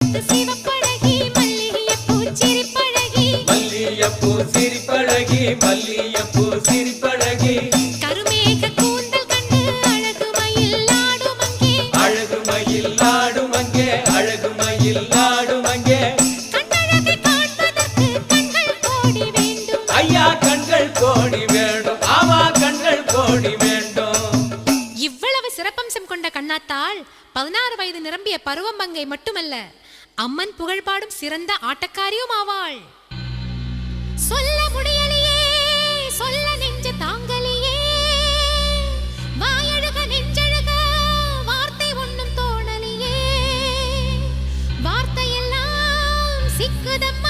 சிவப்பழகி மல்லிகைப்பூ சிரிப்பழகி மல்லிகைப்பூ சிரிப்பழகி மல்லிகைப்பூ சிரிப்பழகி கருமேக கூந்தல் கண்டு அழகு மயில் ஆடும் அங்கே அழகு மயில் ஆடும் அங்கே அழகு மயில் ஆடும் அங்கே கண்ணழகை காண்பதற்கு கண்கள் கோடி வேண்டும் ஐயா கண்கள் கோடி வேண்டும் ஆமா கண்கள் கோடி வேண்டும். இவ்வளவு சிறப்பம்சம் கொண்ட கண்ணாத்தாள் 16 வயது நிரம்பிய பருவமங்கை மட்டுமல்ல, அம்மன் புகழ்பாடும் சிறந்த ஆட்டக்காரியும் ஆவாள். சொல்ல முடியலையே சொல்ல நெஞ்ச தாங்கலையே வாயழுக நெஞ்சழுக வார்த்தை ஒண்ணும் தோணலையே வார்த்தையெல்லாம் சிக்குதம்மா